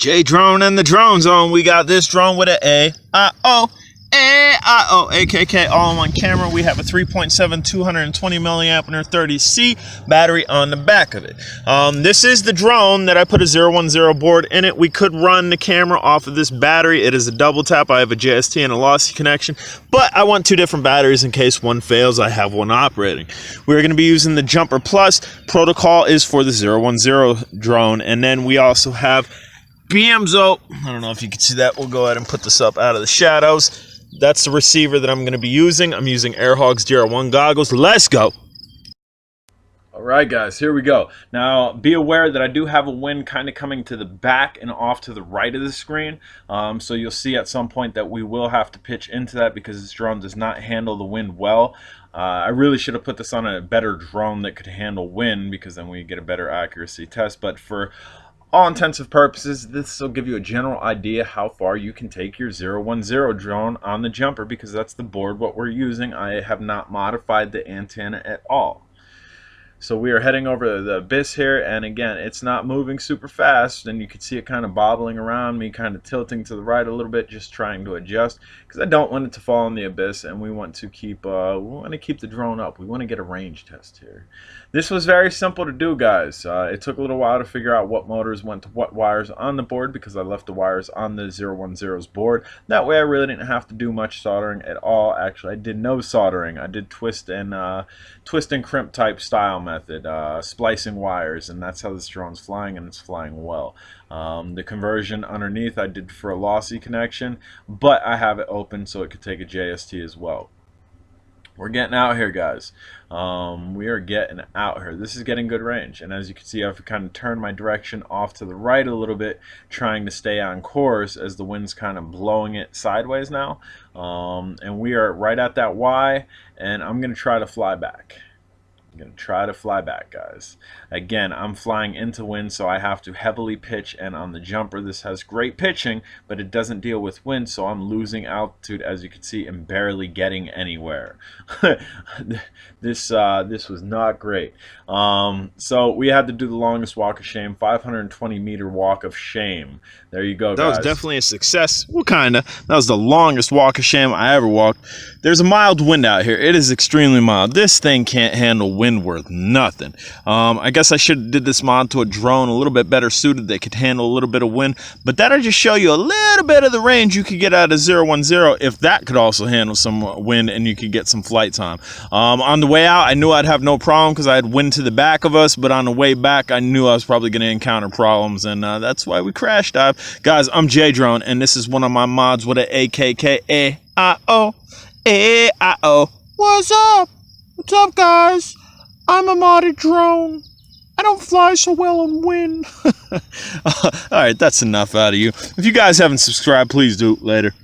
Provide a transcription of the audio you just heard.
J Drone and the Drone Zone. We got this drone with an A-I-O, A-I-O, AKK all-in-one camera. We have a 3.7 220 milliamp 30C battery on the back of it. This is the drone that I put a 010 board in it. We could run the camera off of this battery. It is a double tap. I have a JST and a lossy connection, but I want two different batteries in case one fails. I have one operating. We're going to be using the Jumper Plus. Protocol is for the 010 drone, and then we also have BMZO. I don't know if you can see that. We'll go ahead and put this up out of the shadows. That's the receiver that I'm going to be using. I'm using AirHawks DR1 goggles. Let's go. Alright guys, here we go. Now be aware that I do have a wind kind of coming to the back and off to the right of the screen. So you'll see at some point that we will have to pitch into that because this drone does not handle the wind well. I really should have put this on a better drone that could handle wind because then we get a better accuracy test. But for all intensive purposes, this will give you a general idea how far you can take your 010 drone on the Jumper because that's the board what we're using. I have not modified the antenna at all. So we are heading over the abyss here, and again, it's not moving super fast, and you can see it kind of bobbling around me, kind of tilting to the right a little bit, just trying to adjust because I don't want it to fall in the abyss, and we want to keep the drone up. We want to get a range test here. This was very simple to do, guys. It took a little while to figure out what motors went to what wires on the board because I left the wires on the 010's board. That way I really didn't have to do much soldering at all. Actually, I did no soldering. I did twist and crimp type style method, splicing wires, and that's how this drone's flying, and it's flying well. The conversion underneath I did for a lossy connection, but I have it open so it could take a JST as well. We're getting out here, guys. We are getting out here. This is getting good range, and as you can see, I've kind of turned my direction off to the right a little bit, trying to stay on course as the wind's kind of blowing it sideways now. And we are right at that Y, and I'm going to try to fly back. I'm going to try to fly back, guys. Again, I'm flying into wind, so I have to heavily pitch, and on the Jumper this has great pitching, but it doesn't deal with wind, so I'm losing altitude, as you can see, and barely getting anywhere. This was not great. So we had to do the longest walk of shame, 520-meter walk of shame. There you go, guys. That was definitely a success. Well, kinda. That was the longest walk of shame I ever walked. There's a mild wind out here. It is extremely mild. This thing can't handle wind worth nothing. I guess I should have did this mod to a drone a little bit better suited that could handle a little bit of wind, but that'll just show you a little bit of the range you could get out of 010 if that could also handle some wind and you could get some flight time. On the way out, I knew I'd have no problem because I had wind to the back of us, but on the way back, I knew I was probably going to encounter problems, and that's why we crash dive. Guys, I'm J Drone, and this is one of my mods with an AKK A-I-O, A-I-O. What's up? What's up, guys? I'm a modded drone. I don't fly so well in wind. Alright, that's enough out of you. If you guys haven't subscribed, please do. Later.